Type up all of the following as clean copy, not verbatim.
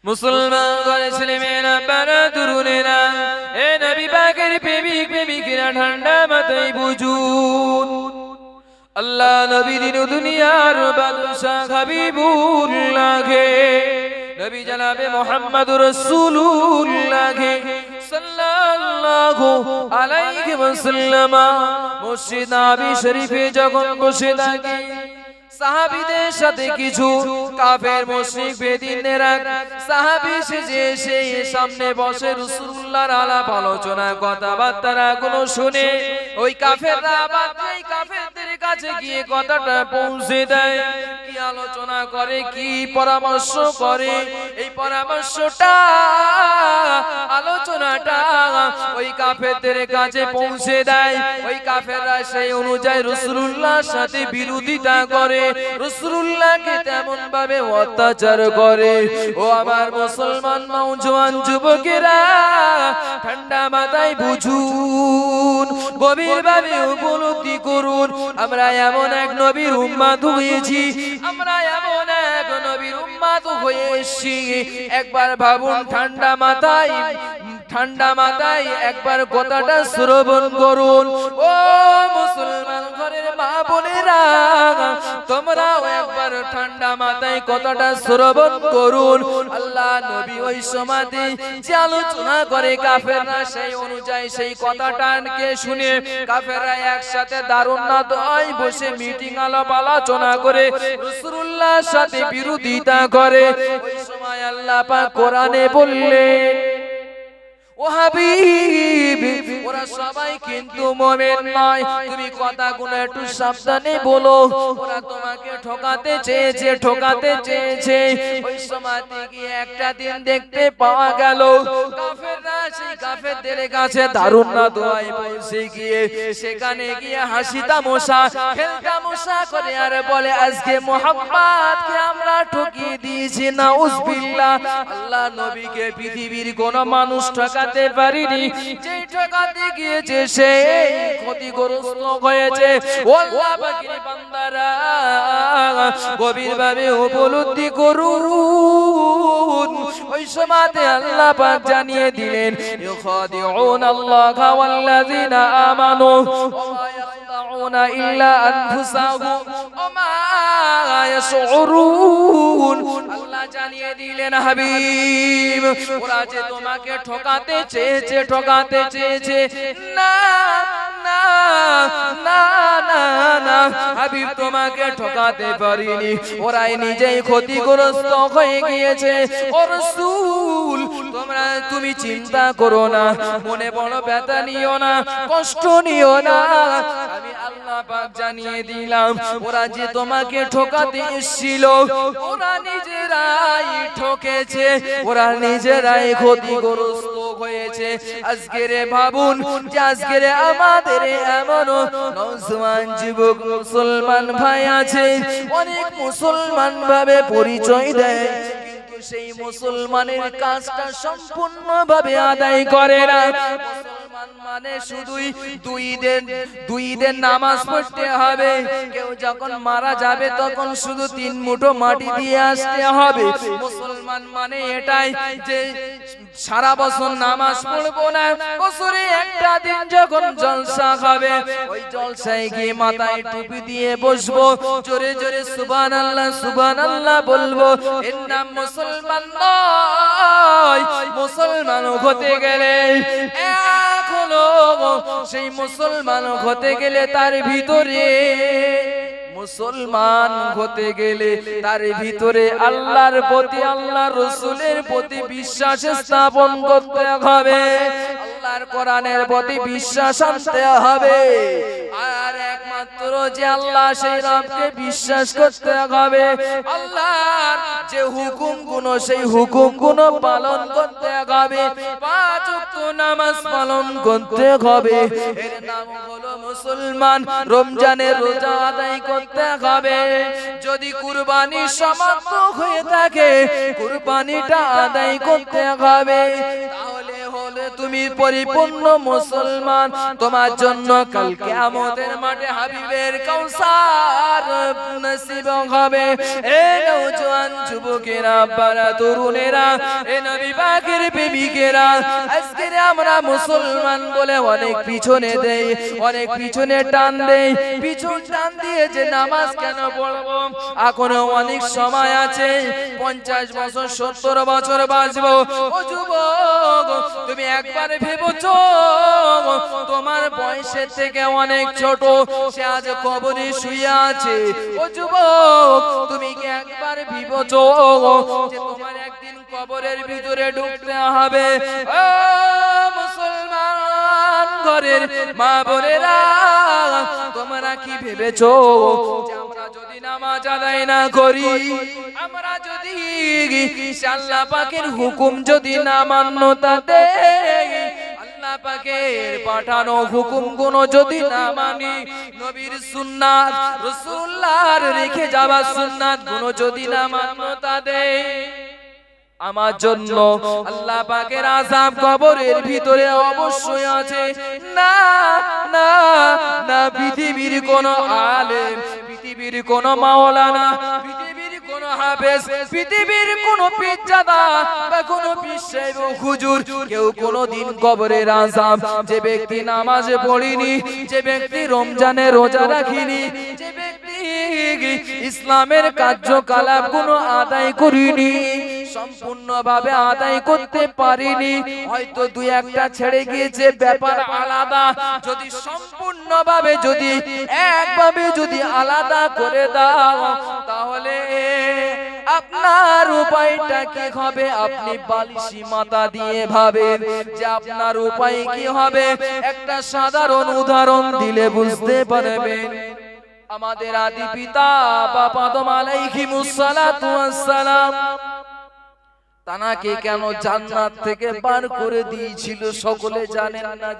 মুসলমান ঘরে ছেলে মেয়েরা পাড়া তরুণেরা এ নবী পাকের প্রেমিক প্রেমিকেরা ঠান্ডা মাথায় বুঝুন, আল্লাহ নবী দিন দুনিয়ার বাদশা হাবিবুল্লাহ নবী জনাবে মুহাম্মদুর রাসূলুল্লাহ সাল্লাল্লাহু আলাইহি ওয়াসাল্লাম মসজিদ নববী শরীফে যখন বসে থাকে, সাহাবীদের সাথে কিছু কাফের মুশরিক বেদিনেরা সাহাবী সেজে এসে সামনে বসে রাসূলুল্লাহর আলাপ আলোচনা কথাবার্তা গুলো শুনে ওই কাফেররা আবার এই কাফেরদের কাছে গিয়ে কথাটা পৌঁছে দেয়। কি আলোচনা করে, কি পরামর্শ করে, এই পরামর্শটা আলোচনাটা ওই কাফেরদের কাছে পৌঁছে দেয়। ওই কাফেররা সেই অনুযায়ী রাসূলুল্লাহর সাথে বিরোধিতা করে, রাসূলুল্লাহকে তেমন ভাবে অত্যাচার করে। ও আমার মুসলমান নওজোয়ান যুবকেরা, ঠান্ডা মাথায় বুঝুন, গভীর ভাবে উপলব্ধি করুন, আমরা এমন এক নবীর উম্মত হয়েছি, আমরা এমন এক নবীর উম্মত হয়ে এসেছি। একবার ভাবুন, ঠান্ডা মাথায় একবার কথাটা শ্রবণ করুন। ও মুসলমান ঘরের মা বোনেরা, তোমরাও একবার ঠান্ডা মাথায় কথাটা শ্রবণ করুন। আল্লাহ নবী ওই সমাধি যে আলোচনা করে কাফেররা সেই অনুযায়ী সেই কথাটাকে শুনে কাফেররা একসাথে দারুণ নয় বসে মিটিং আলাপ আলোচনা করে রাসূলুল্লাহর সাথে বিরোধিতা করে। ওই সময় আল্লাহ পাক কোরআনে বললেন, ও হাবিব, ওরা সবাই কিন্তু মুমিন নয়, তুমি কথাগুলো একটু সাবধানে বলো, ওরা তোমাকে ঠকাতে চেয়েছে। ওই সময় থেকে একটা দিন দেখতে পাওয়া গেল কাফেররা সেই কাফেরদের কাছে দারুণ না দোয়ায় পৌঁছে গিয়ে সেখানে গিয়ে হাসি তামাশা খেল তামাশা করে আর বলে, আজকে মুহাম্মদকে আমরা ঠকিয়ে দিয়েছি, নাউজুবিল্লাহ। আল্লাহ নবীকে পৃথিবীর কোন মানুষ ঠকাতে পারিনি, যেই ঠকাতে গিয়েছে সেই ক্ষতিগ্রস্ত হয়েছে। ও আল্লাহ পাকের বান্দারা, গভীর ভাবে উপলব্ধি করুন। ওই সময়তে আল্লাহ পাক জানিয়ে দিলেন, ইউখাদিউনাল্লাহা ওয়াল্লাযিনা আমানু ওয়া ইয়াখদাউনা ইল্লা আনফুসাহুম ওয়া মা ইয়াশউরুন। আল্লাহ জানিয়ে দিলেন, হাবিব, ওরা যে তোমাকে ঠকাতে চেয়েছে, না না না না না হাবিব, তোমাকে ঠকাতে পারিনি, ওরাই নিজেই ক্ষতিগ্রস্ত হয়ে গিয়েছে। ও রাসূল, তুমি চিন্তা করো না, মনে বড় ব্যথা নিও না, কষ্ট নিও না, আমি আল্লাহ পাক জানিয়ে দিলাম, ওরা যে তোমাকে ঠকাতে এসেছিল ওরা নিজেরাই ঠকেছে, ওরা নিজেরাই ক্ষতিগ্রস্ত হয়েছে। আজকের ভাবুন যে আজকের আমাদের এমন নওজোয়ান যুবক মুসলমান ভাই আছে, অনেক মুসলমান ভাবে পরিচয় দেয়, কিন্তু সেই মুসলমানের কাজটা সম্পূর্ণভাবে আদায় করে না। মুসলমান মানে শুধুই দুই দিন নামাজ পড়তে হবে, কেউ যখন মারা যাবে তখন শুধু 3 মুঠো মাটি দিয়ে আসতে হবে। মুসলমান মানে এটাই যে সারা বছর নামাজ পড়বো না, বছরে একটা দিন যখন জলসা হবে ওই জলসায় গিয়ে মাথায় টুপি দিয়ে বসবো, জোরে জোরে সুবহানাল্লাহ বলবো। এর নাম মুসলমান নয়। মুসলমান হতে গেলে এখনো সেই মুসলমান হতে গেলে তার ভিতরে আল্লাহর প্রতি, আল্লাহর রাসূলের প্রতি বিশ্বাস স্থাপন করতে হবে, আল্লাহর কোরআনের প্রতি বিশ্বাস আনতে হবে। আর একমাত্র যে আল্লাহ সেই রবকে বিশ্বাস করতে হবে, আল্লাহর যে হুকুমগুলো সেই হুকুমগুলো পালন করতে হবে, 5 ওয়াক্ত নামাজ পালন করতে হবে। এর নাম হলো মুসলমান। রমজানের রোজা আদায় করতে হবে। যদি কুরবানি সমাপ্ত হয়ে থাকে কুরবানিটা আদায় করতে হবে, তাহলে তুমি পরিপূর্ণ মুসলমান, তোমার জন্য কাল কিয়ামতের মাঠে হাবিবের কাউসার নসিব হবে। এ নওজোয়ান যুবকেরা, আব্বারা, তরুণেরা, এ নবী পাকের প্রেমিকেরা, আজকে আমরা মুসলমান বলে অনেক পিছনে দেই, অনেক পিছনে টান দেই। পিছন টান দিয়ে যে নামাজ কেন পড়বো? এখনো অনেক সময় আছে, 50 বছর 70 বছর বাঁচবো। ও যুবক, তুমি একবার ভেবেছো তোমার বয়সের থেকে অনেক ছোট সে আজ কবরে শুয়ে আছে? ও যুবক, তুমি কি একবার ভেবেছো যে তোমার একদিন কবরের ভিতরে ঢুকতে হবে? ও মুসলমান ঘরের মা বোনেরা, তোমরা কি ভেবেছো যে আমরা যদি নামাজ আদায় না করি, আমরা যদি আল্লাহ পাকের হুকুম যদি না মান্যতা দেই, আল্লাহ পাকের পাঠানো হুকুম গুলো যদি না মানি, নবীর সুন্নাত, রাসূলুল্লাহর রেখে যাওয়া সুন্নাত গুলো যদি না মান্যতা দেই, আমার জন্য আল্লাহ পাকের আযাব কবরের ভিতরে অবশ্যই আছে। না না না, পৃথিবীর কোন আলেম, পৃথিবীর কোন মাওলানা, পৃথিবীর কোন হাফেজ, পৃথিবীর কোন পীরজাদা বা কোন পীর সাহেব হুজুর কেউ কোনদিন কবরের আযাব, যে ব্যক্তি নামাজে পড়েনি, যে ব্যক্তি রমজানে রোজা রাখিনি, যে ব্যক্তি ইসলামের কার্যকলাপ গুলো আদায় করিনি, সম্পূর্ণভাবে আদায় করতে পারিনি, হয়তো দুই একটা ছেড়ে গিয়েছে, ব্যাপার আলাদা। যদি সম্পূর্ণভাবে, যদি একভাবে যদি আলাদা করে দাও, তাহলে আপনার উপায়টা কি হবে? আপনি বালিশি মাথা দিয়ে ভাবেন যে আপনার উপায় কি হবে। একটা সাধারণ উদাহরণ দিলে বুঝতে পারবেন। আমাদের আদি পিতা বাবা আদম আলাইহিমুস সালাতু ওয়াস সালাম, তানাকে কেন জান্নাত থেকে বার করে দিয়েছিল সকলে জানেন না?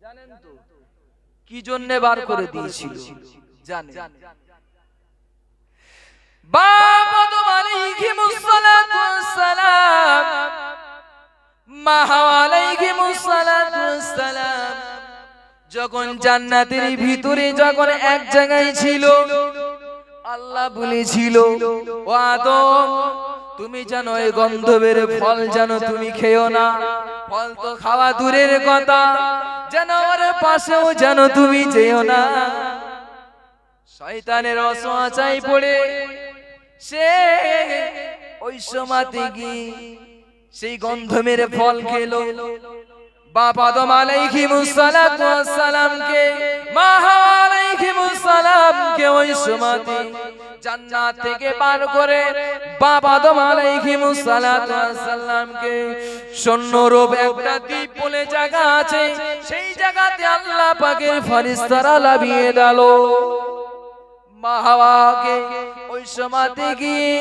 জানেন তো কি জন্য বার করে দিয়েছিল? জানেন? বাবা আদম আলাইহিমুস সালাতু ওয়াস সালাম, মা হাওয়া আলাইহিমুস সালাতু ওয়াস সালাম যখন জান্নাতের ভিতরে যখন এক জায়গায় ছিল, আল্লাহ বলেছিল, ও আদম, তুমি জানো এই গন্ধবের ফল জানো তুমি খেও না। ফল তো খাওয়া দূরের কথা, জানোয়ারের পাশেও জানো তুমি যেও না। শয়তানের অসহায় পড়ে সে ওই সময়তে গিয়ে সেই গন্ধমের ফল খেলো। বাবা আদম আলাইহিমুস সালাতু ওয়াস সালামকে, মা হাওয়া আলাইহিমুস সালামকে ওই সময়তে জান্নাত থেকে বার করে বাবা আদম আলাইহিমুস সালাতু ওয়াস সালামকে সন্নরূপ একটা দ্বীপ বলে জায়গা আছে, সেই জায়গাতে আল্লাহ পাকের ফেরেশতারা লাভিয়ে দিল। মা হাওয়াকে ওই সময়তে গিয়ে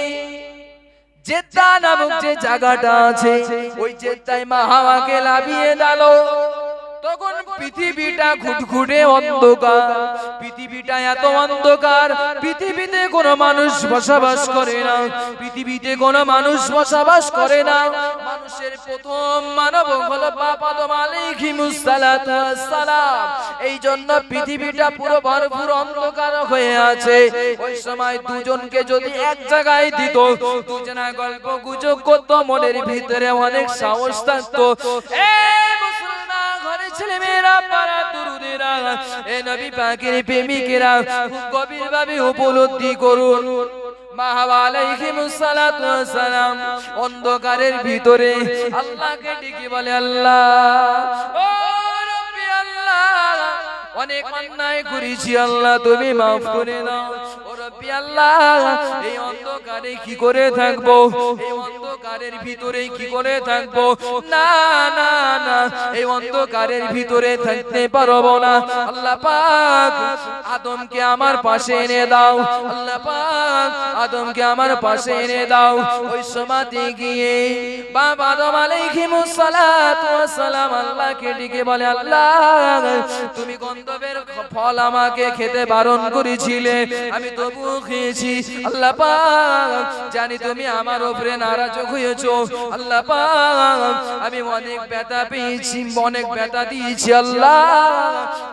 জেদ্দা নামক যে জায়গাটা আছে, ওই জেদ্দায় মা হাওয়াকে লাভিয়ে দিল। তখন পৃথিবীটা ঘুটঘুটে অন্ধকার, পৃথিবীটা এত অন্ধকার, পৃথিবীতে কোনো মানুষ বসবাস করে না, পৃথিবীতে কোনো মানুষ বসবাস করে না। মানুষের প্রথম মানব হলো বাবা আদম আলাইহিমুস সালাতু ওয়াস সালাম। এই জন্য পৃথিবীটা পুরো ভরপুর অন্ধকার হয়ে আছে। ওই সময় দুজনকে যদি এক জায়গায় দিত, দুজনা গল্প গুজব করত, মনের ভিতরে অনেক সাহস থাকতো। ঘরে ছেলে মেয়েরা, পাড়া তরুণেরা, এ নবী পাকের প্রেমিকেরা গভীর ভাবে উপলব্ধি করুন। মা হাওয়া আলাইহিমুস সালাতু ওয়াস সালাম অন্ধকারের ভিতরে আল্লাহকে ডেকে বলে, আল্লাহ, ও রব্বি আল্লাহ, অনেক অন্যায় করেছি আল্লাহ, তুমি মাফ করে দাও। ও রব্বি আল্লাহ, এই অন্ধকারে কি করে থাকবো? এই অন্ধকারের ভিতরে কি করে থাকবো? না না না, এই অন্ধকারের ভিতরে থাকতে পারবো না। আল্লাহ পাক আদমকে আমার পাশে এনে দাও, আল্লাহ পাক আদমকে আমার পাশে এনে দাও। ওই সময়তে গিয়ে বাবা আদম আলাইহিমুস সালাতু ওয়াস সালাম আল্লাহকে ডেকে বলে, আল্লাহ, তুমি গন্ধবের ফল আমাকে খেতে বারণ করেছিলে, আমি তবুও খেয়েছি। আল্লাহ পাক, জানি তুমি আমার উপরে নারাজ হয়ে করেছো আল্লাহ পাক আমি অনেক ব্যথা পেয়েছি অনেক ব্যথা দিয়েছি আল্লাহ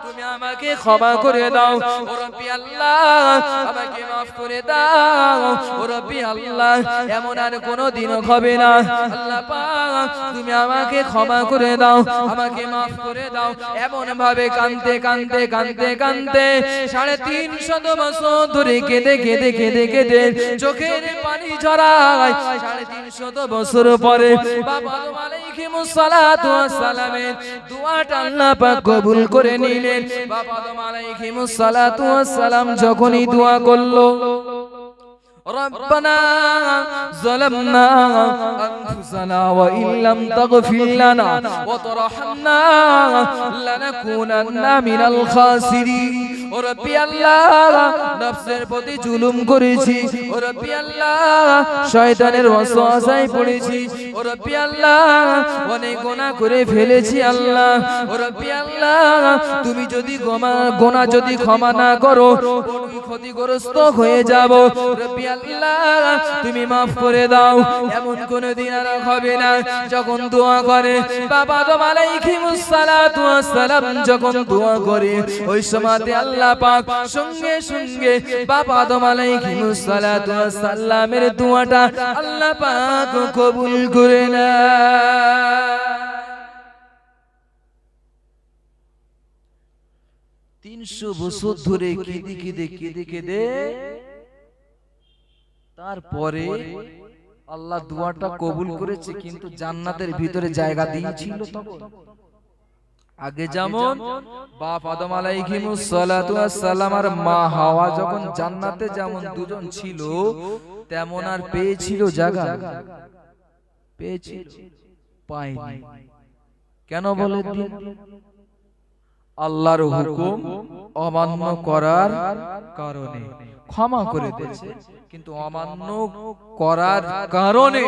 তুমি আমাকে ক্ষমা করে দাও ও রব্বি আল্লাহ আমাকে maaf করে দাও ও রব্বি আল্লাহ এমন আর কোনো দিন হবে না আল্লাহ পাক তুমি আমাকে ক্ষমা করে দাও আমাকে maaf করে দাও এমন ভাবে কাঁদতে কাঁদতে কাঁদতে কাঁদতে 350 বছর ধরে কেঁদে কেঁদে কেঁদে কেঁদে চোখের পানি ঝরায় 350 বছর পরে বাবা আদম আলাইহিস সালাতু ওয়াস সালামের দোয়াটা আল্লাহ পাক কবুল করে নিলেন বাবা আদম আলাইহিস সালাতু ওয়াস সালাম যখনই দোয়া করলো ربنا ظلمنا أنفسنا وإن لم تغفر لنا وترحمنا لنكونن من الخاسرين ও রব্বি আল্লাহ নফসের প্রতি জুলুম করেছি ও রব্বি আল্লাহ শয়তানের ওয়াসওয়াসায় পড়েছি ও রব্বি আল্লাহ অনেক গুনাহ করে ফেলেছি আল্লাহ ও রব্বি আল্লাহ তুমি যদি গুনাহ যদি ক্ষমা না করো আমি ক্ষতিগ্রস্ত হয়ে যাব রব্বি আল্লাহ তুমি maaf করে দাও এমন কোন দিন আর হবে না যখন দোয়া করে বাবা আদম আলাইহিস সালাতু ওয়াস সালাম যখন দোয়া করে ওই সময়তে আল্লাহ পাক সঙ্গে সঙ্গে বাবা আদম আলাইহিস সালাতু ওয়াস সালামের দোয়াটা আল্লাহ পাক কবুল করে নেয় 300 বছর ধরে কেঁদে কেঁদে কেঁদে কেঁদে তারপরে আল্লাহ দোয়াটা কবুল করেছে কিন্তু জান্নাতের ভিতরে জায়গা দিয়েছিল তখন আগে যেমন বাপ আদম আলাইহিস সালাতু ওয়াস সালাম আর মা হাওয়া যখন জান্নাতে যেমন দুজন ছিল তেমন আর পেয়েছিল জায়গা পেয়েছিল পায়নি কেন বলে দিন আল্লাহর হুকুম অমান্য করার কারণে ক্ষমা করে দিয়েছে কিন্তু অমান্য করার কারণে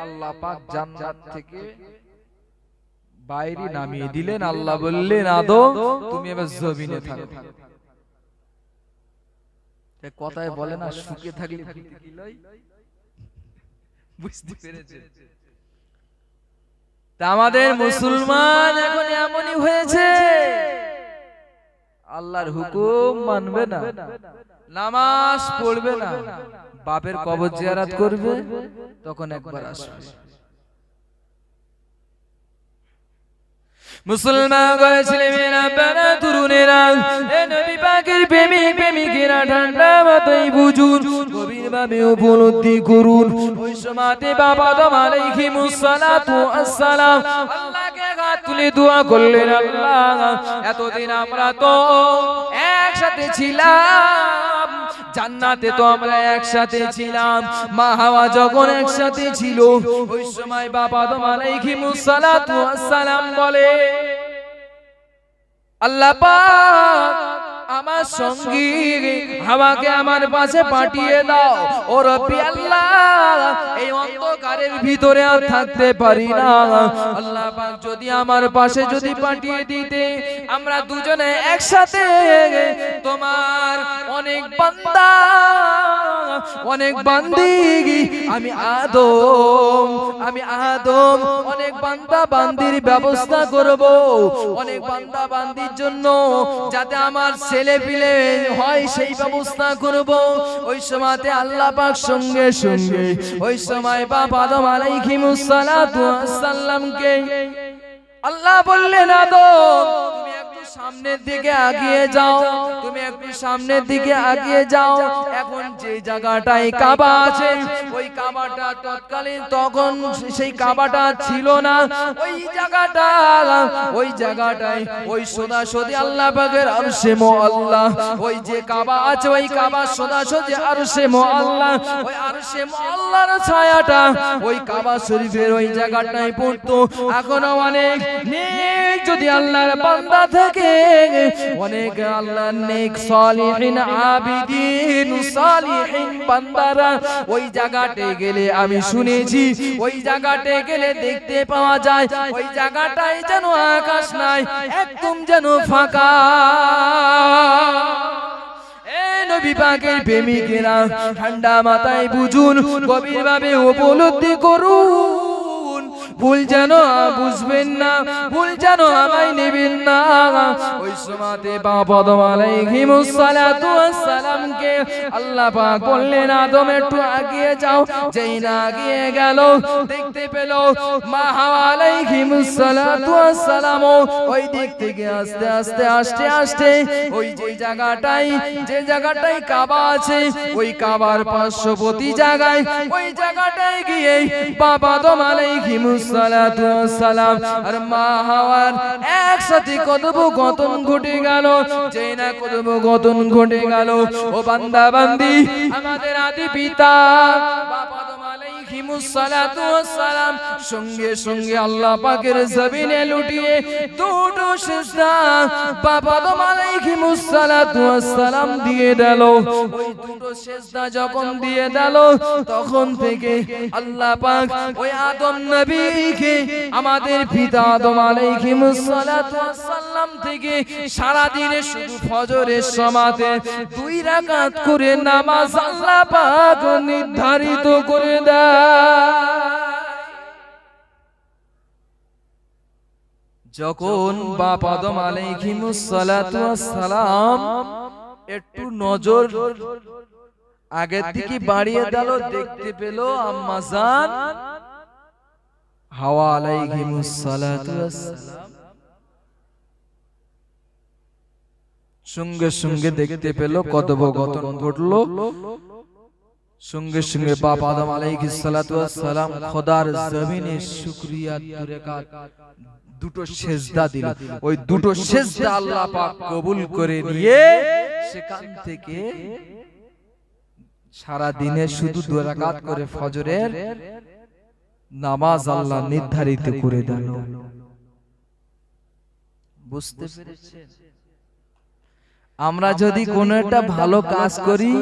আল্লাহ পাক জান্নাত থেকে বাইরে নামিয়ে দিলেন আল্লাহ বললেন আদম তুমি এবার জমিনে থাকো কথায় বলে না সুখে থাকলে কি লয় বুঝতে পেরেছে তা আমাদের মুসলমান এখন এমনই হয়েছে আল্লাহর হুকুম মানবে না নামাজ পড়বে না বাপের কবর জিয়ারত করবে তখন একবার আসবে মুসলমান ছেলেমেয়েরা বাবা তরুণেরা এ নবী পাকের প্রেমিক প্রেমিকেরা ঠান্ডা মাথায় বুঝুন গভীরভাবে উপলব্ধি করুন ওই সময়তে বাবা আদম আলাইহিস সালাতু ওয়াস সালাম আল্লাহকে হাত তুলে দোয়া করলেন আল্লাহ এতদিন আমরা তো একসাথে ছিলাম জান্নাতে তো আমরা একসাথে ছিলাম মা হাওয়া যখন একসাথে ছিল ওই সময় বাবা আদম আলাইহিস সালাতু ওয়াস সালাম বলে আল্লাহ পাক আমার সঙ্গী হাওয়াকে আমার পাশে পাঠিয়ে দাও ও রব্বি আল্লাহ এই অন্ধকারের ভিতরে আর থাকতে পারি না আল্লাহ পাক যদি আমার পাশে যদি পাঠিয়ে দিতে আমরা দুজনে একসাথে তোমার অনেক বান্দা অনেক বান্দি আমি আদম অনেক বান্দা বান্দির ব্যবস্থা করব অনেক বান্দা বান্দির জন্য যাতে আমার ছেলে পিলে হয় সেই ব্যবস্থা করব ওই সময়তে আল্লাহ পাক সঙ্গে সঙ্গে ওই সময় বাবা আদম আলাইহিস সালাতু ওয়াস সালামকে আল্লাহ বললেন আদম তুমি একটু সামনের দিকে এগিয়ে যাও তুমি একটু সামনের দিকে এগিয়ে যাও এখন যে জায়গাটায় কাবা আছে ওই কাবাটা তৎকালীন তখন সেই কাবাটা ছিল না ওই জায়গাটায় ওই সোজাসুজি আল্লাহ পাকের আরশে মুআল্লা ওই যে কাবা আছে ওই কাবা সোজাসুজি আরশে মুআল্লা ওই আরশে মুআল্লার ছায়াটা ওই কাবা শরীফের ওই জায়গাটায় পড়তো এখনো অনেক নেক যদি আল্লাহর বান্দা থেকে অনেক আল্লাহর নেক সালিহিন আবিদিন সালিহিন বান্দারা ওই জায়গাতে গেলে আমি শুনেছি ওই জায়গাতে গেলে দেখতে পাওয়া যায় ওই জায়গাটায় যেন আকাশ নাই একদম যেন ফাঁকা নবী পাকের প্রেমিকেরা ঠান্ডা মাথায় বুঝুন, গভীরভাবে উপলব্ধি করুন, ভুল যেন বুঝবেন না, ভুল যেন আমায় নেবেন না। ওই সময়তে বাপ আদম আলাইহিস সালাতু ওয়াস সালামকে আল্লাহ পাক বললেন, আদম একটু আগিয়ে যাও। যেই না আগিয়ে গেল, দেখতে পেল মা হাওয়া আলাইহিস সালাতু ওয়াস সালাম ওই দিক থেকে আস্তে আস্তে আস্তে আস্তে ওই যে জায়গাটায় কাবা আছে, ওই কাবার পার্শ্ববর্তী জায়গায়, ওই জায়গাটায় গিয়ে বাপ আদম আলাইহিস সালাতু ওয়াস সালাম আর মা হাওয়ার একসাথে কথোপকথন ঘটে গেল। যেই না কথোপকথন ঘটে গেল, ও বান্দা বান্দি, আমাদের আদি পিতা বাপ আদম আলাইহিস সালাতু ওয়াস সালাম সঙ্গে সঙ্গে আল্লাহ পাকের জমিনে লুটিয়ে দুটো সিজদা বাপ আদম আলাইহিস সালাতু ওয়াস সালাম দিয়ে দিল। ওই দুটো সিজদা যখন দিয়ে দিল, তখন থেকে আল্লাহ পাক ওই আদম নবীকে, আমাদের পিতা আদম আলাইহিস সালাতু ওয়াস সালাম থেকে সারা দিনে শুধু ফজরের সময়তে 2 রাকাত করে নামাজ আল্লাহ পাক নির্ধারিত করে দেয়। যখন বাপ আদম আলাইহিস সালাতু ওয়াস সালাম একটু নজর আগের দিকে বাড়িয়ে দিল, দেখতে পেল আম্মা জান হাওয়া আলাইহিস সালাতু ওয়াস সালাম সঙ্গে সঙ্গে দেখতে পেল কথোপকথন ঘটলো। সঙ্গে সঙ্গে বাপ আদম আলাইহিস সালাতু ওয়াস সালাম খোদার জমিনে শুকরিয়া 2 রাকাত দুটো সিজদা দিল। ওই দুটো সিজদা আল্লাহ পাক কবুল করে নিয়ে সেখান থেকে সারা দিনে শুধু 2 রাকাত করে ফজরের নামাজ আল্লাহ নির্ধারিত করে দিল। বুঝতে পেরেছেন? আমরা যদি কোনো একটা ভালো কাজ করি,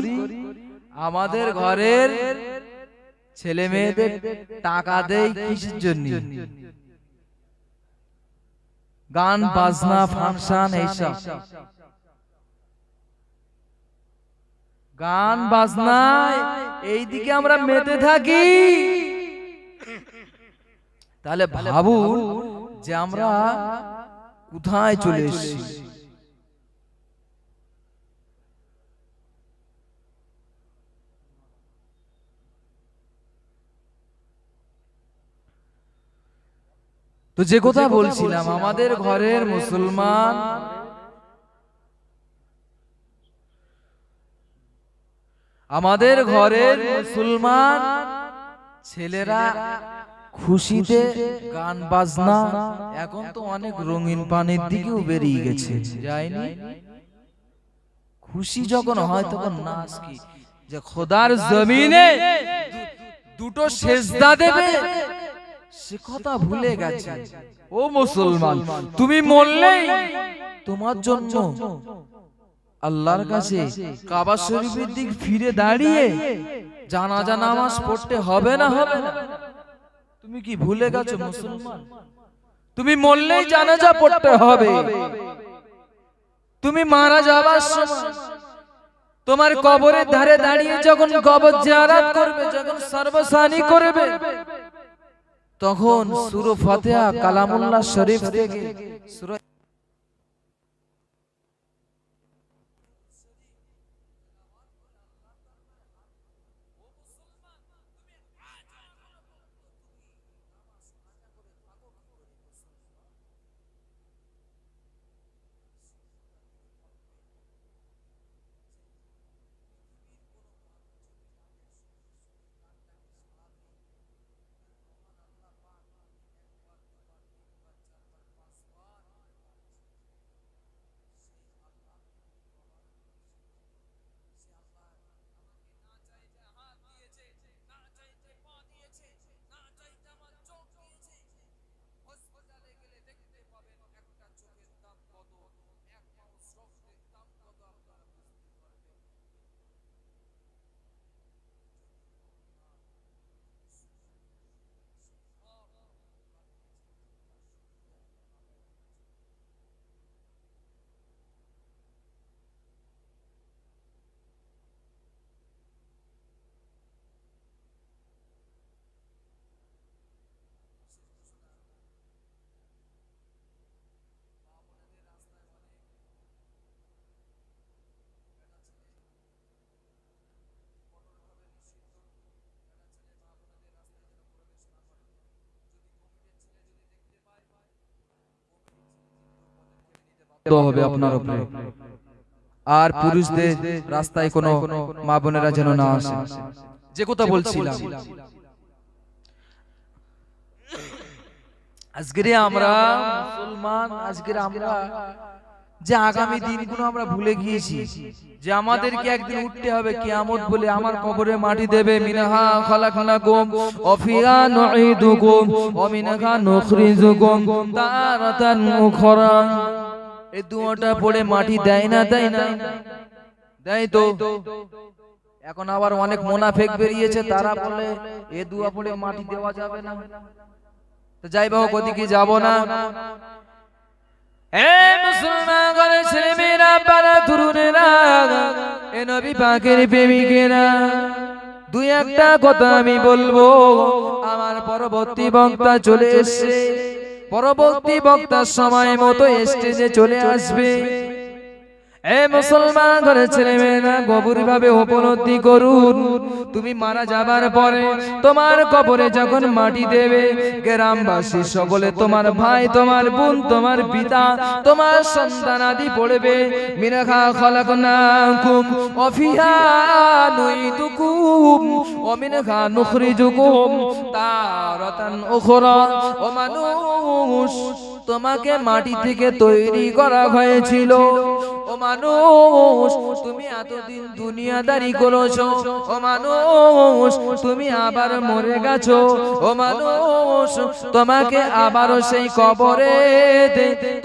আমাদের ঘরের ছেলে মেয়েদের টাকা দেই কিসের জন্য? গান বাজনা ফাংশন এইসব। গান বাজনা এইদিকে আমরা মেতে থাকি। তাহলে ভাবুন যে আমরা কোথায় চলে এসেছি। তো যে কথা বলছিলাম, আমাদের ঘরের মুসলমান ছেলেরা খুশিতে গান বাজনা, এখন তো অনেক রঙিন পানির দিকেও বেরিয়ে গেছে, যায়নি? খুশি যখন হয় তখন নাচ কি, যে খোদার জমিনে দুটো সেজদা দেবে, সে কথা ভুলে গেছে। ও মুসলমান, তুমি মরলেই তোমার জন্য আল্লাহর কাছে কাবা শরীফের দিক ফিরে দাঁড়িয়ে জানাজা নামাজ পড়তে হবে না? হবে না? তুমি কি ভুলে গেছো মুসলমান? তুমি মরলেই জানাজা পড়তে হবে। তুমি মারা যাবার সময় তোমার কবরের ধারে দাঁড়িয়ে যখন কবর জিয়ারত করবে, যখন সর্বসানি করবে, তখন সূরা ফাতিহা কালামুল্লাহ শরীফ থেকে সূরা হবে আপনার উপরে। আর পুরুষদের রাস্তায় কোনো মা বোনেরা যেন না আসে। যে কথা বলছিলাম, আজকে আমরা মুসলমান, আজকে আমরা যে আগামী দিনগুলো আমরা ভুলে গিয়েছি, যে আমাদেরকে একদিন উঠতে হবে কিয়ামত বলে আমার কবরে মাটি দেবে। মিনহা খালাকনাকুম ওয়া ফিহা নুঈদুকুম ওয়া মিনহা নুখরিজুকুম তারাতান উখরা। এই দুয়াটা পড়ে মাটি দেয় না, দেয় না, দেয় তো। এখন আবার অনেক মুনাফিক বেরিয়েছে, তারা বলে এই দুয়া পড়ে মাটি দেওয়া যাবে না। তো যাই বাবা, ওদিকে যাব না। এ মুসলমান ঘরের ছেলেমেয়েরা, বাবা তরুণেরা, এ নবী পাকের প্রেমিকেরা, দুই একটা কথা আমি বলবো। আমার পরবর্তী বক্তা চলে এসেছে, পরবর্তী বক্তার সময় মতো স্টেজে চলে আসবে। এ মুসলমান ঘরের ছেলেমেয়েরা, গভীরভাবে উপলব্ধি করুন, তুমি মারা যাবার পরে তোমার কবরে যখন মাটি দেবে, গ্রামবাসী সকলে, তোমার ভাই, তোমার বোন, তোমার পিতা, তোমার সন্তান আদি পড়বে মিনহা খালাকনাকুম ওয়া ফিহা নুঈদুকুম ওয়া মিনহা নুখরিজুকুম তারাতান উখরা। ও মানুষ, তোমাকে মাটি থেকে তৈরি করা হয়েছিল। ও মানুষ, তুমি এতদিন দুনিয়াদারি করেছো। ও মানুষ, তুমি আবার মরে গেছো। ও মানুষ, তোমাকে আবারও সেই কবরে,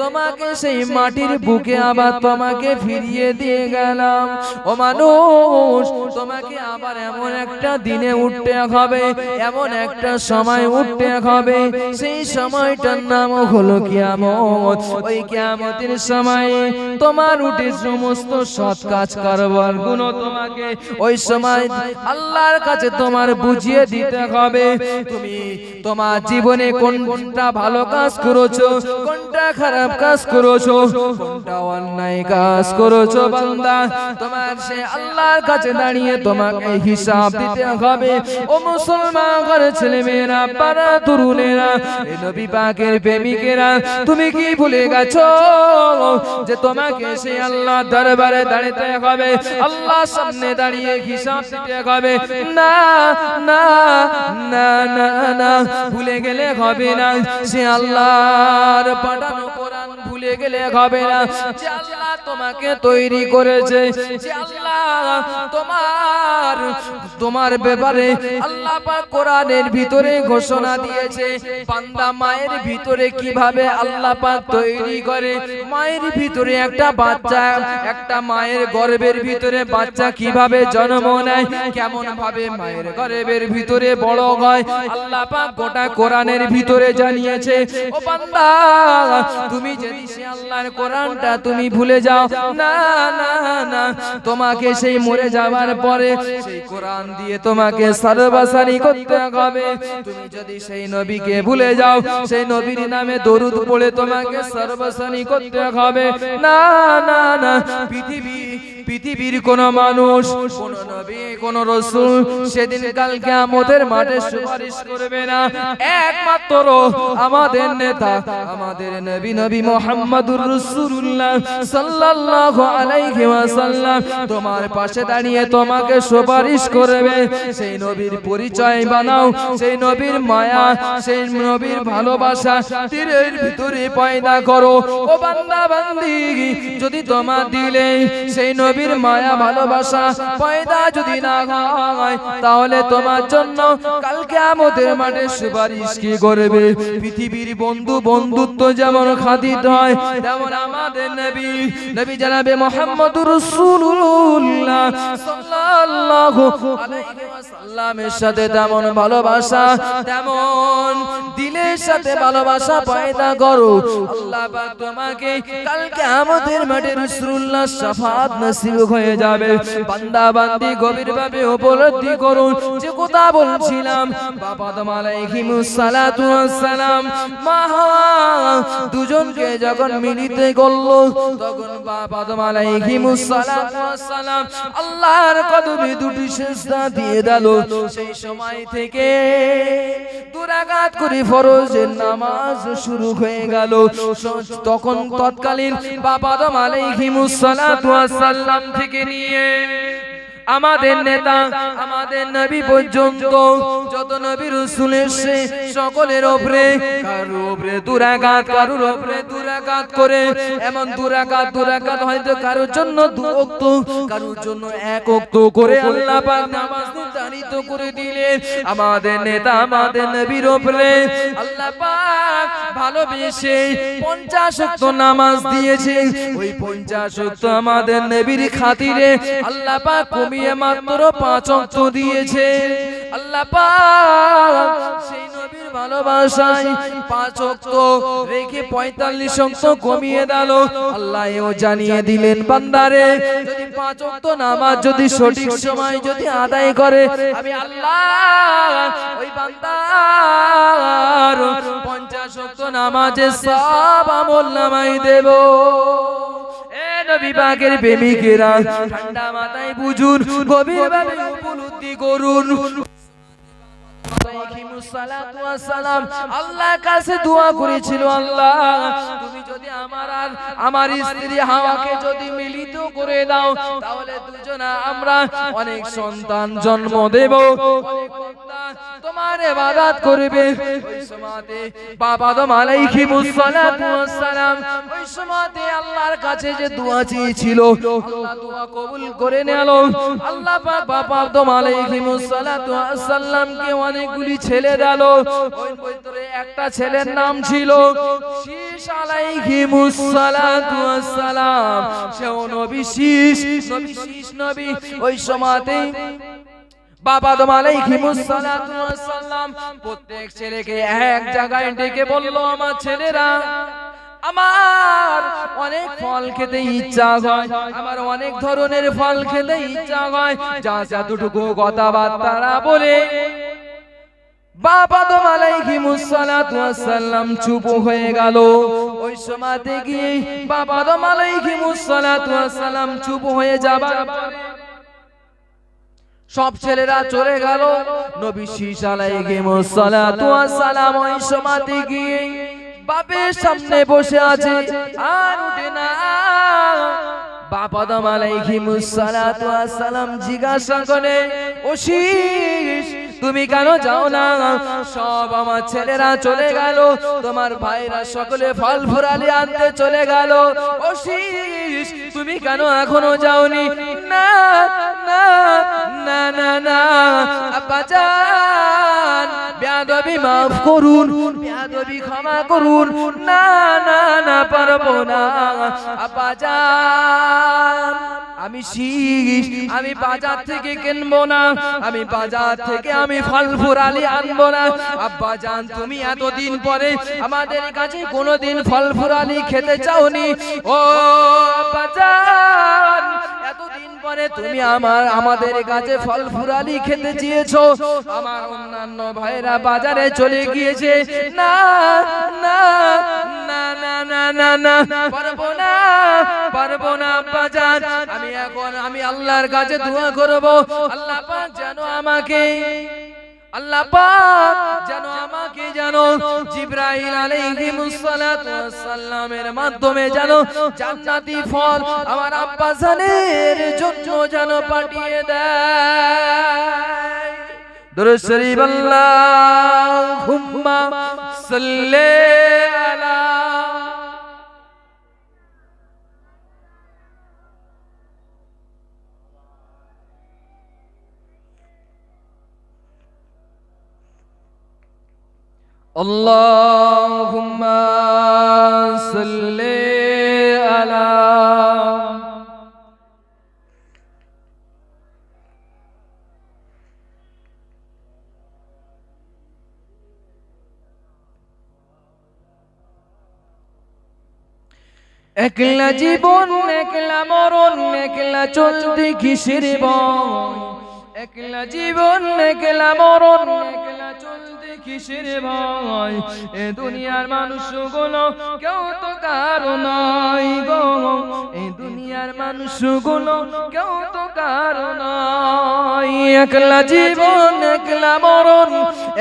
তোমাকে সেই মাটির বুকে আবার তোমাকে ফিরিয়ে দিয়ে গেলাম। ও মানুষ, তোমাকে আবার এমন একটা দিনে উঠতে হবে, এমন একটা সময় উঠতে হবে, সেই সময়টার নাম হলো কিয়ামত। ওই কিয়ামতের সময়ে তোমার উঠে সমস্ত সৎ কাজ করবার গুণ তোমাকে ওই সময় আল্লাহর কাছে তোমার বুঝিয়ে দিতে হবে। তুমি তোমার জীবনে কোনটা ভালো কাজ করেছো, কোনটা খারাপ কাজ করেছো, কোনটা অন্যায় কাজ করেছো, বান্দা তোমার সে আল্লাহর কাছে দাঁড়িয়ে তোমাকে হিসাব দিতে হবে। ও মুসলমান ঘরের ছেলেমেয়েরা, পাড়া তরুণেরা, এই নবী পাকের প্রেমিকেরা, তুমি কি ভুলে গেছো যে তোমাকে সেই আল্লাহ দরবারে দাঁড়াতে হবে, আল্লাহর সামনে দাঁড়িয়ে হিসাব দিতে হবে? না না না না না, ভুলে গেলে হবে না। সে আল্লাহর পাঠানো কোরআন ভুলে গেলে হবে না। যে আল্লাহ তোমাকে তৈরি করেছে, যে আল্লাহ তোমার ব্যাপারে আল্লাহ পাক কোরআনের ভিতরে ঘোষণা দিয়েছে, বান্দা মায়ের ভিতরে কিভাবে আল্লাহ পাক তৈরি করে। মায়ের ভিতরে একটা বাচ্চা, একটা মায়ের গর্ভের ভিতরে বাচ্চা কিভাবে জন্ম নেয়, কেমন ভাবে মায়ের গর্ভের ভিতরে বড় হয়, আল্লাহ পাক গোটা কোরআনের ভিতরে জানিয়েছে। ও বান্দা, তুমি যদি সে আল্লাহর কোরআনটা তুমি ভুলে যাও, না না না, তোমাকে সেই মরে যাওয়ার পরে সেই কোরআন দিয়ে তোমাকে সর্বসারি করতে হবে। তুমি যদি সেই নবীকে ভুলে যাও, সেই নবীর নামে দরুদ পড়ে তোমাকে সর্বসারি করতে হবে। না না না, পৃথিবীর কোন মানুষ, কোন নবী, কোন রাসূল সেদিন কাল কিয়ামতের মাঠে সুপারিশ করবে না। একমাত্র আমাদের নেতা, আমাদের নবী মুহাম্মদুর রাসূলুল্লাহ সাল্লাল্লাহু আলাইহি ওয়াসাল্লাম তোমার পাশে দাঁড়িয়ে তোমাকে সুপারিশ করবে। সেই নবীর পরিচয় বানাও, সেই নবীর মায়া, সেই নবীর ভালোবাসা দিলের ভিতরে পয়দা করো। ও বান্দা বান্দি, যদি তোমার দিলে সেই নবীর মায়া ভালোবাসা পয়দা যদি না হয়, তাহলে তোমার জন্য কাল কিয়ামতের মাঠে সুপারিশ কি করবে? পৃথিবীর বন্ধুত্ব যেমন খাতির হয়, তেমন আমাদের নবী জনাবে মুহাম্মদুর রাসূলুল্লাহ সাল্লাল্লাহু আলাইহি ওয়াসাল্লামের সাথে তেমন ভালোবাসা, তেমন দিলের সাথে ভালোবাসা পয়দা করো। আল্লাহ পাক তোমাকে কাল কিয়ামতের মাঠে রাসূলুল্লাহ শাফাআত নসিব হয়ে যাবে। বান্দা বান্দি গভীরভাবে উপলব্ধি করুন যে কথা বলছিলাম। বাবা আদম আলাইহিস সালাতু ওয়াস সালাম, মা হাওয়া দুজনকে যখন মিলিত করলো, তখন বাবা আদম আলাইহিস সালাতু ওয়াস সালাম আল্লাহর কদমে দুটি সিজদা দিয়ে দিল। সেই সময় থেকে দুরাক রাকাত করে ফরজের নামাজ শুরু হয়ে গেল। তখন তৎকালীন বাবা আদম আলাইহিমুস সালাতু ওয়াস সালাম থেকে নিয়ে আমাদের নেতা আমাদের নবী পর্যন্ত যত নবী রাসূল এসে সকলের উপরে কারোর উপরে দুরাকাত কারোর উপরে দুরাকাত করে, এমন দুরাকাত হয়তো কারোর জন্য দুই ওয়াক্ত কারোর জন্য এক ওয়াক্ত করে আল্লাহ পাক নামাজ নির্ধারিত করে দিলেন। আমাদের নেতা আমাদের নবীর উপরে আল্লাহ পাক ভালোবেসে 50 ওয়াক্ত নামাজ দিয়েছে। ওই 50 ওয়াক্ত আমাদের নবীর খাতিরে আল্লাহ পাক মাত্র 5 ওয়াক্ত দিয়েছে। আল্লাহ পাক সেই নবীর ভালোবাসায় 5 ওয়াক্ত রেখে 45 ওয়াক্ত কমিয়ে দিল। আল্লাহও জানিয়ে দিলেন বান্দারে যদি 5 ওয়াক্ত নামাজ যদি সঠিক সময় যদি আদায় করে আমি আল্লাহ ওই বান্দার 50 ওয়াক্ত নামাজের সব আমল নামাই দেব। নবী পাকের প্রেমিকেরা ঠান্ডা মাথায় বুঝুন, গভীরভাবে উপলব্ধি করুন। আল্লাহর কাছে দোয়া করেছিল, আল্লাহ তুমি যদি আমার স্ত্রী হাওয়াকে যদি মিলিত করে দাও তাহলে দুজনা আমরা অনেক সন্তান জন্ম দেব, তোমার ইবাদত করবে। ওই সময়তে বাবা আদম আলাইহিমুস সালাতু ওয়াস সালাম ওই সময়তে আল্লাহর কাছে যে দোয়া চেয়েছিল আল্লাহ দোয়া কবুল করে নিল। আল্লাহ পাক বাবা আদম আলাইহিমুস সালাতু ওয়াস সালামকে অনেকগুলি ছেলে দিল। ওই ভিতরে একটা ছেলের নাম ছিল শীস আলাইহিমুস সালাতু ওয়াস সালাম। সেও নবী শীস নবী। ওই সময়তে বাবা আদম আলাইহিমুস সালাতু ওয়াস সালাম প্রত্যেক ছেলেকে এক জায়গায় ডেকে বলল, আমার ছেলেরা আমার অনেক ফল খেতে ইচ্ছা হয়, আমার অনেক ধরনের ফল খেতে ইচ্ছা হয়, যা যতটুকু কথাবার্তা বলে বাবা আদম আলাইহিমুস সালাতু ওয়াস সালাম চুপ হয়ে গেল। ওই সময়তে গিয়ে বাবা আদম আলাইহিমুস সালাতু ওয়াস সালাম চুপ হয়ে যাবার সব ছেলেরা চলে গেল। নবী শীস আলাইহিমুস সালাতু ওয়াস সালাম ওই সময়তে গিয়ে বাপের সামনে বসে আছে আর উঠে না। বাবা আদম আলাইহিমুস সালাতু ওয়াস সালাম জিজ্ঞাসা করে, ও শীস তুমি কেন যাও না? সব আমার ছেলেরা চলে গেল, তোমার ভাইরা সকলে ফল ফুরালি আনতে চলে গেল, ও শীস তুমি কেন এখনো যাওনি? না না না না না আব্বাজান বেয়াদবি মাফ করুন, বেয়াদবি ক্ষমা করুন, না না না পারবো না আব্বাজান। আমি শীস আমি বাজার থেকে কিনবো না, আমি বাজার থেকে আমি ফল ফুরালি আনবো না। আব্বা জান তুমি এতদিন পরে আমাদের কাছে কোনোদিন ফল ফুরালি খেতে চাওনি, ও আব্বা জান এতদিন পরে তুমি আমাদের কাছে ফল ফুরালি খেতে চেয়েছো। আমার অন্যান্য ভাইরা বাজারে চলে গিয়েছে, না না না না না না না পারবো না পারবো না আব্বা জান। আমি আল্লাহর কাছে দোয়া করব, আল্লাহ পাক যেন আমাকে যেন জিবরাইল আলাইহিমুস সালাতু ওয়াস সালামের মাধ্যমে যেন জান্নাতি ফল আমার আব্বা জানের জন্য যেন পাঠিয়ে দেয়। দুরূদ শরীফ আল্লাহুম্মা সাল্লি আলা আল্লাহুম্মা সাল্লি আলা একলা জীবন একলা মরণ একলা চলতে কিসের ভয়, একলা জীবন একলা মরণ একলা চলতে কিসের ভয় এ দুনিয়ার মানুষগুলো কেউ তো কারো নয় গো এই দুনিয়ার মানুষগুলো কেউ তো কারো নয় একলা জীবন একলা মরণ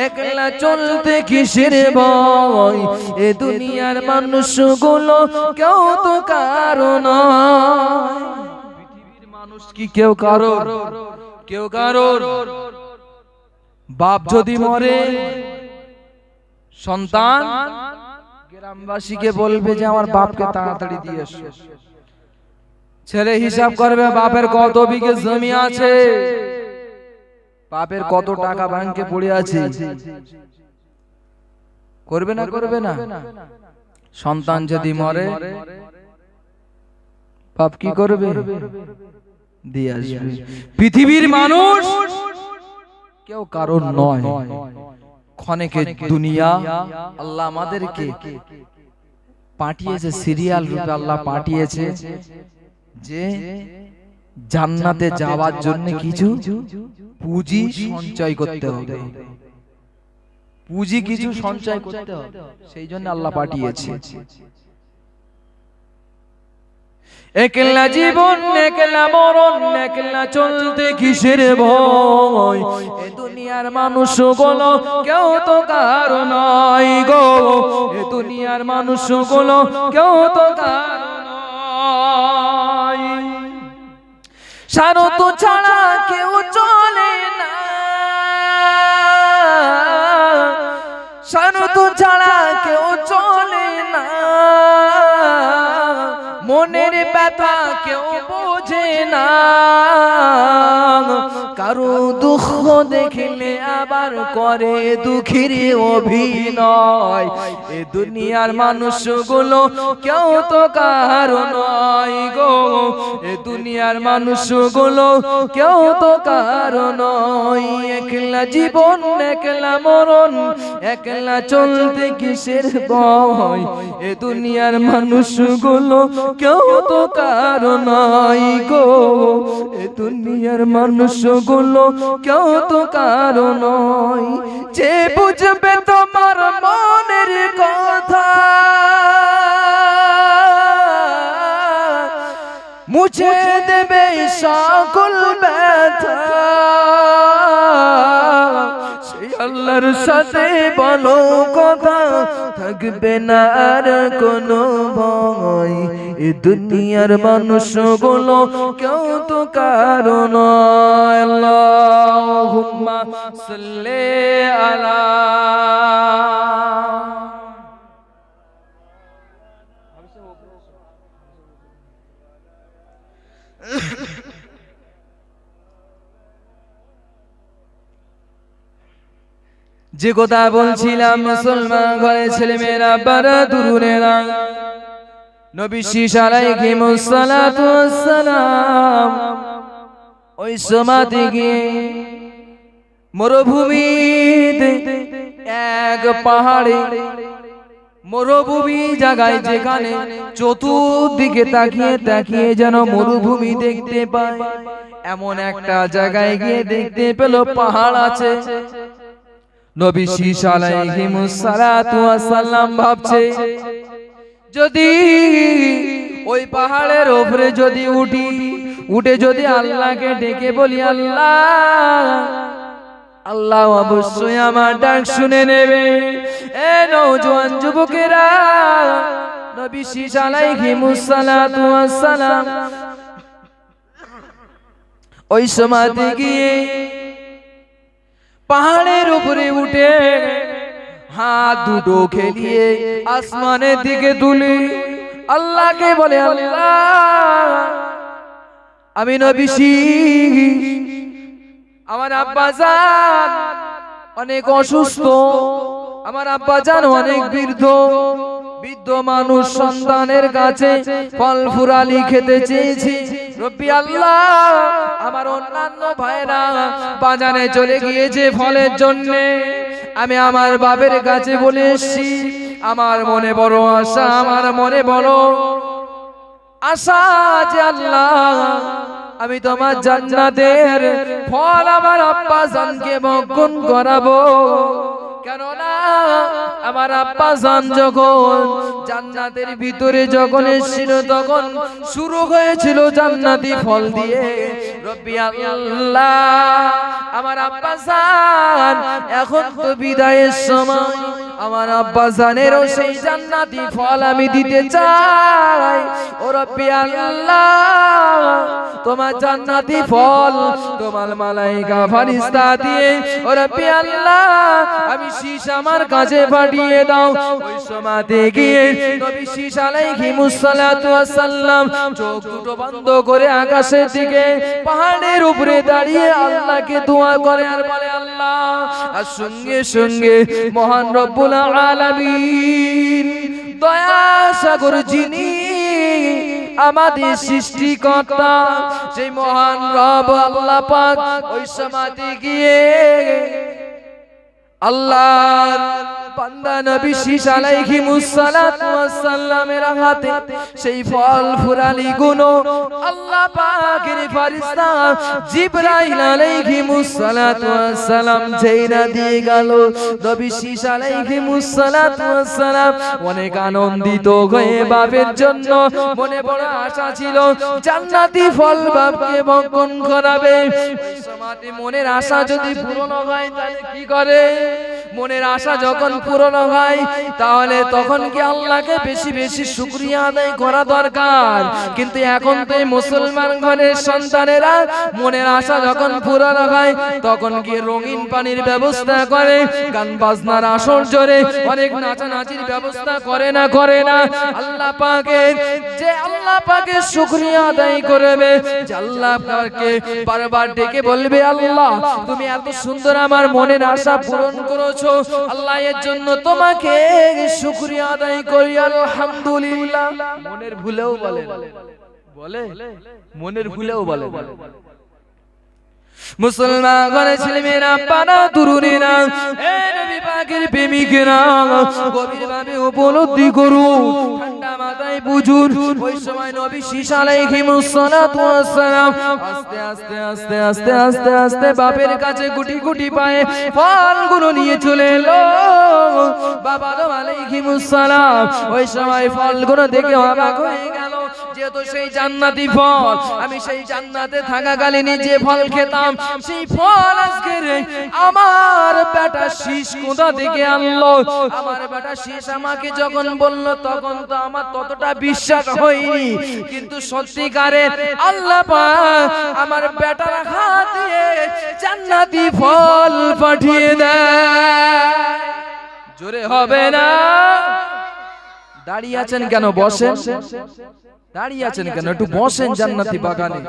একলা চলতে কিসের ভয় এ দুনিয়ার মানুষগুলো কেউ তো কারো নয় পৃথিবীর মানুষ কি কেউ কারো কেউ কারো বাপ যদি মরে সন্তান গ্রামবাসীকে বলবে যে আমার বাপকে তাড়াতাড়ি দিয়ে এসো ছেলে হিসাব করবে বাপের কত বিঘে জমি আছে বাপের কত টাকা ব্যাংকে পড়ে আছে করবে না করবে না সন্তান যদি মরে বাপ কি করবে দিয়ে আসবে পৃথিবীর মানুষ কেউ কারণ নয় ক্ষণেকে দুনিয়া আল্লাহ আমাদেরকে পাঠিয়েছে সিরিয়াল রূপে আল্লাহ পাঠিয়েছে যে জান্নাতে যাওয়ার জন্য কিছু পুঁজি সঞ্চয় করতে হবে পুঁজি কিছু সঞ্চয় করতে হবে সেই জন্য আল্লাহ পাঠিয়েছে একলা জীবন একলা মরণ একলা চলতে কিসের ভয় এ দুনিয়ার মানুষগুলো কেউ তো কারো নয় গো এ দুনিয়ার মানুষগুলো কেউ তো কারো নয় শরত ছাড়া কেউ চলে না শরত ছাড়া কেউ চলে না মনের ব্যথা কেউ বোঝে না কারো দুঃখ দেখলে আবার করে দুঃখের অভিনয় এ দুনিয়ার মানুষগুলো কেউ তো কারো নয় গো এ দুনিয়ার মানুষগুলো কেউ তো কারো নয় একলা জীবন একলা মরণ একলা চলতে কিসের ভয় এ দুনিয়ার মানুষগুলো কেউ তো কারো নয় গো এ দুনিয়ার মানুষগুলো কেউ তো কারো নয় যে বুঝবে তোমার মনের কথা মুছে দেবে সকল ব্যথা সেই আল্লাহর সাথে বলো কথা থাকবে না আর কোনো ভয় এ দুনিয়ার মানুষগুলো কেউ তো কারো নয় আল্লাহুম্মা সাল্লি আলা যে কথা বলছিলাম মুসলমান ঘরে ছেলে মেয়েরা বড় দুরুনেরা নবী শীষ আলাইহিমুস সালাতু ওয়াস সালাম ওই সমাধি গিয়ে মরুভূমিতে এক পাহাড়ে মরুভূমি জায়গায় যেখানে চতুর্দিকে তাকিয়ে তাকিয়ে যেন মরুভূমি দেখতে পায় এমন একটা জায়গায় গিয়ে দেখতে পেল পাহাড় আছে নবী শীষ আলাইহিমুস সালাতু ওয়াস সালাম ভাবছে যদি ওই পাহাড়ের উপরে যদি উঠে যদি আল্লাহকে ডেকে বলি আল্লাহ আল্লাহ অবশ্যই আমার ডাক শুনে নেবে এ নওজোয়ান যুবকেরা নবী শীষ আলাইহিমুস সালাতু ওয়াস সালাম ওই সমাধি গিয়ে পাহাড়ের উপরে উঠে হাত দুটো খেলিয়ে আসমানের দিকে তুলে আল্লাহকে বলে আল্লাহ আমি নবী আমার আব্বা জান অনেক অসুস্থ আমার আব্বা জান অনেক বৃদ্ধ মানুষ সন্তানের কাছে ফল ফুরালি খেতে চেয়েছি রব্বি আল্লাহ আমার অন্যান্য ভাইরা বাজারে চলে গিয়েছে ফলের জন্য আমি আমার বাপের কাছে বলে এসেছি আমার মনে বড় আশা আমার মনে বড় আশা যে আল্লাহ আমি তোমার জান্নাতের ফল আমার আব্বা জানকে ভক্ষণ করাবো কেননা আমার আব্বা জান যখন জান্নাতের ভিতরে যখন এসেছিল তখন শুরু হয়েছিল জান্নাতি ফল দিয়ে। রব্বি আল্লাহ, আমার আব্বা জান এখন তো বিদায়ের সময়, আমার আব্বা জানেরও সেই জান্নাতি ফল আমি দিতে চাই। ও রব্বি আল্লাহ, তোমার জান্নাতি ফল তোমার মালাইকা ফেরেশতা দিয়ে ও রব্বি আল্লাহ আমি শীষ আমার কাছে পাঠিয়ে দাও। ওই সময়তে গিয়ে নবী শীষ আলাইহিমুস সালাতু ওয়াস সালাম চোখ দুটো বন্ধ করে আকাশের দিকে পাহাড়ের উপরে দাঁড়িয়ে আল্লাহকে দোয়া করে আর বলে আল্লাহ। আর সঙ্গে সঙ্গে মহান রব্বুল আলামিন দয়া সাগর যিনি আমাদের সৃষ্টিকর্তা, সেই মহান রব আল্লাহ পাক ওই সমাধি গিয়ে আল্লাহর বান্দা নবী শীষ আলাইহিমুস সালাতু ওয়াস সালামের হাতে সেই ফল ফুরালি গুলো আল্লাহ পাকের ফেরেশতা জিবরাইল আলাইহিমুস সালাতু ওয়াস সালাম যেইনা দিয়ে গেল। নবী শীষ আলাইহিমুস সালাতু ওয়াস সালাম অনেক আনন্দিত হয়ে বাপের জন্য মনে বড় আশা ছিল জান্নাতি ফল বাপকে ভক্ষণ করাবে। ওই সময়তে মনের আশা যদি পূরণ হয় তাহলে কি করে? মনের আশা যখন পূরণ হয় তাহলে তখন কি আল্লাহকে বেশি বেশি শুকরিয়া আদায় করা দরকার। কিন্তু এখন তো এই মুসলমান ঘরের সন্তানেরা মনের আশা যখন পূরণ হয় তখন কি রঙিন পানির ব্যবস্থা করে, গান বাজনার আসর জোরে অনেক নাচানাচির ব্যবস্থা করে না করে না? আল্লাহ পাকের যে আল্লাহ পাকের শুকরিয়া আদায় করবে, যে আল্লাহ পাককে বারবার ডেকে বলবে আল্লাহ তুমি এত সুন্দর আমার মনের আশা পূরণ করেছো, আল্লাহ এর জন্য তোমাকে শুকরিয়া আদায় করি আলহামদুলিল্লাহ। মনের ভুলেও বলে মনের ভুলেও বলে মুসলমান ঘরের ছেলেমেয়েরা পাড়া তরুণীরা নবী পাকের প্রেমিকেরা গভীরভাবে উপলব্ধি করুন, ঠান্ডা মাথায় বুঝুন। ওই সময় নবী শীষ আলাইহিমুস সালাতু ওয়াস সালাম আস্তে আস্তে আস্তে আস্তে আস্তে আস্তে বাপের কাছে গুটি গুটি পায়ে ফলগুলো নিয়ে চলে এলো। বাবা আদম আলাইহিমুস সালাম ওই সময় ফলগুলো দেখে অবাক হয়ে গেল, যেহেতু সেই জান্নাতি ফল, আমি সেই জান্নাতে থাকাকালীন যে ফল খেতাম সেই ফল আজকে আমার বেটা শীষ কোথা থেকে আনলো। আমার বেটা শীষ আমাকে যখন বলল তখন তো আমার ততটা বিশ্বাস হয়নি, কিন্তু সত্যিকারের আল্লাহ পাক আমার বেটার হাত দিয়ে জান্নাতি ফল পাঠিয়ে দেয়। জোরে হবে না? দাঁড়িয়ে আছেন কেন? বসেন। দাঁড়িয়ে আছেন কেন? একটু বসেন জান্নাতি বাগানে।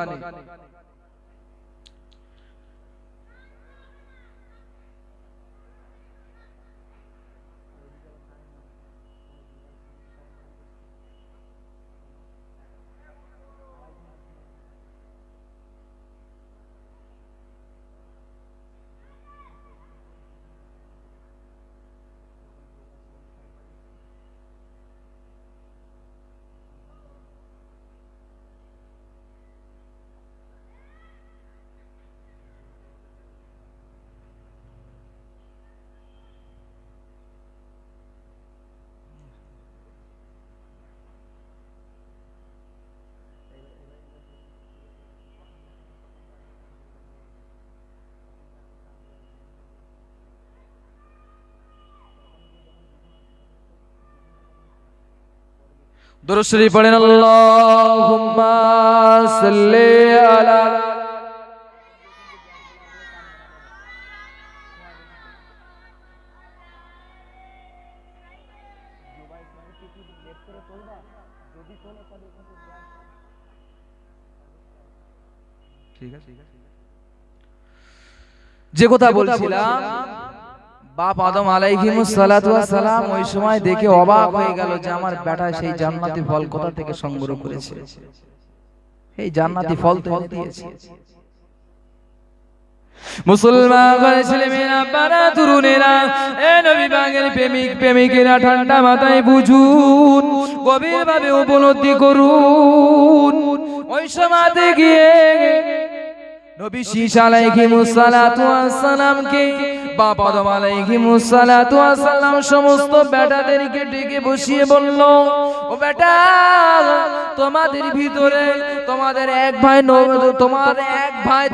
দুরূদ শরীফ পড়েন আল্লাহুম্মা সাল্লি আলা। ঠিক আছে, যে কথা বলছিলাম, বাপ আদম আলাইহিমুস সালাতু ওয়াস সালাম ওই সময় দেখে অবাক হয়ে গেল যে আমার বেটা সেই জান্নাতি ফল কোথা থেকে সংগ্রহ করেছে। এই জান্নাতি ফল তো এনে দিয়েছে। মুসলমান ঘরের ছেলেমেয়েরা পাড়া তরুণেরা নবী পাকের প্রেমিক প্রেমিকেরা ঠান্ডা মাথায় বুঝুন, গভীরভাবে উপলব্ধি করুন। ওই সময়তে গিয়ে নবী শীষ আলাইহিমুস সালাতু ওয়াস সালামকে বাপ আদম আলাইহিস সালাতু ওয়াস সালাম সমস্ত বেটাদেরকে ডেকে বসিয়ে বলল, ও বেটা, তোমাদের ভিতরে তোমাদের এক ভাই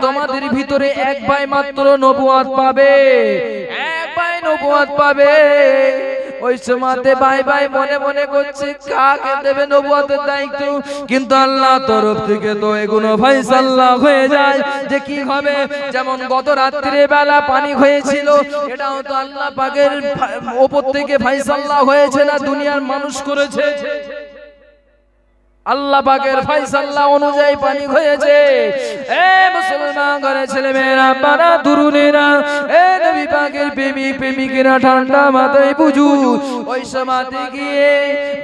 তোমাদের ভিতরে এক ভাই মাত্র নবুয়ত পাবে, এক ভাই নবুয়ত পাবে। ওই সময়তে ভাই ভাই মনে মনে করছে কাকে দেবে নবুয়তের দায়িত্ব, কিন্তু আল্লাহ তরফ থেকে তো এগুলো ফয়সালা হয়ে যায় যে কি হবে। যেমন গত রাত্রে বেলা পানি হয়েছিল, এটাও তো আল্লাহ পাকের উপর থেকে ফয়সালা হয়েছে না দুনিয়ার মানুষ করেছে? আল্লাহ পাকের ফয়সালা অনুযায়ী পানি হয়েছে। এ মুসলমান ঘরে ছেলে মেয়েরা, বাবা তরুণেরা, এ নবী পাকের প্রেমিক প্রেমিকেরা, ঠান্ডা মাথায় বুঝু। ওই সময়তে গিয়ে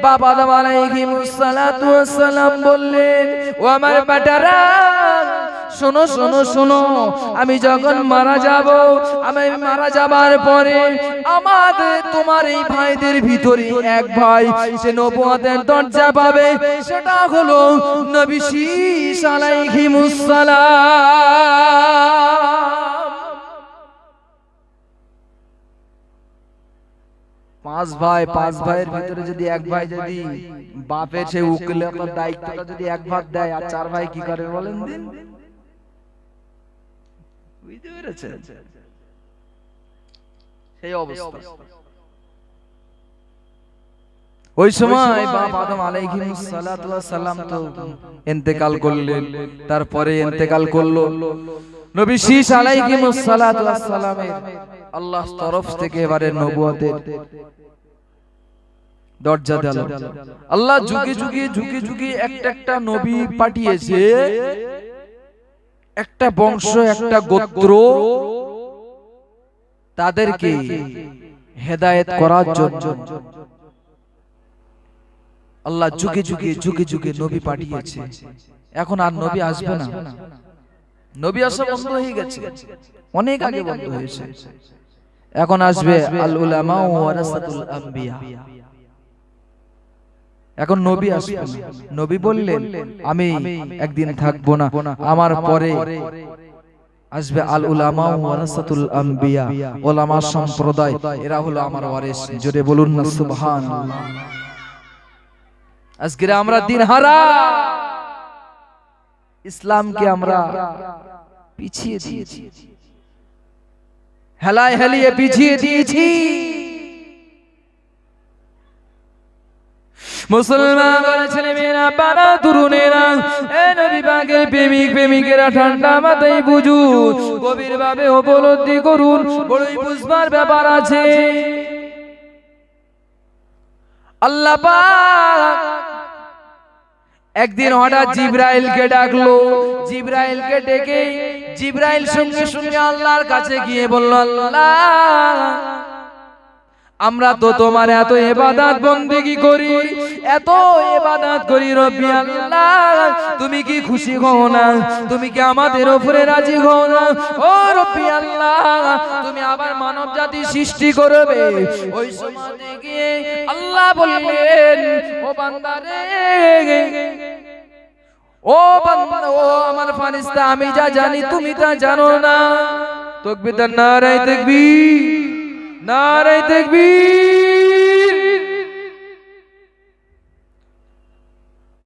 বাবা আদম আলাইহিস সালাতু ওয়াস সালাম বললেন, ও আমার বেটারা, শোনো শোনো শোনো, আমি যখন মারা যাব, আমি মারা যাবার পরে তোমার এই ভাইদের ভিতরে এক ভাই সে নবুয়তের দরজা পাবে, সেটা হলো নবী শীস আলাইহিস সালাম। পাঁচ ভাইয়ের ভিতরে যদি এক ভাই যদি বাপের সেই উকিলতার দায়িত্বটা যদি এক ভাগ দেয়, আর চার ভাই কি করে বলেন দিন? বুঝতে পেরেছেন সেই অবস্থা। ওই সময় বাপ আদম আলাইহিস সালাতু ওয়াস সালাম তো ইন্তেকাল করলেন, তারপরে ইন্তেকাল করলো নবী শীস আলাইহিস সালাতু ওয়াস সালামের আল্লাহর তরফ থেকে এবারে নবুয়তের দরজা দিল। আল্লাহ যুগে যুগে যুগে যুগে একটা নবী পাঠিয়েছে, একটা বংশ, একটা গোত্র, তাদেরকে হেদায়েত করার জন্য আল্লাহ যুগে যুগে যুগে যুগে নবী পাঠিয়েছে। এখন আর নবী আসবে না, নবী আসা বন্ধ হয়ে গেছে, অনেক আগে বন্ধ হয়েছে। এখন আসবে আল উলামা ওয়ারাসাতুল আম্বিয়া। এখন নবী আসবে, নবী বললেন আমি একদিন থাকবো না, আমার পরে আসবে আল উলামা ওয়ারাসাতুল আম্বিয়া, উলামা সম্প্রদায়, এরা হলো আমার ওয়ারিস। জোরে বলুন না সুবহানাল্লাহ। আজকে আমরা দিনহারা, ইসলামকে আমরা পিছিয়ে দিয়েছি, হেলায় হেলিয়ে পিছিয়ে দিয়েছি। মুসলমান ছেলে মেয়েরা, বাবা তরুণেরা, এ নবী পাকের প্রেমিক প্রেমিকেরা, ঠান্ডা মাথায় বুঝুন, গভীর ভাবে উপলব্ধি করুন, বড়ই বুঝবার ব্যাপার আছে। আল্লাহ পাক একদিন হঠাৎ জিবরাইলকে ডাকলো। জিবরাইলকে ডেকে জিবরাইল সঙ্গে সঙ্গে আল্লাহর কাছে গিয়ে বলল, আল্লাহ, আমরা তো তোমার এত ইবাদত বন্দেগী করি, এত ইবাদত করি, রব্বি আল্লাহ, তুমি কি খুশি হও না? তুমি কি আমাদের উপরে রাজি হও না? ও রব্বি আল্লাহ, তুমি আবার মানব জাতি সৃষ্টি করবে। ওই সময় গিয়ে আল্লাহ বললেন, ও বান্দারে, ও বান্দা, ও আমার ফারিস্তা, আমি যা জানি তুমি তা জানো না। তাকবীর, নারায়ে তাকবীর, নারায়ে তাকবীর।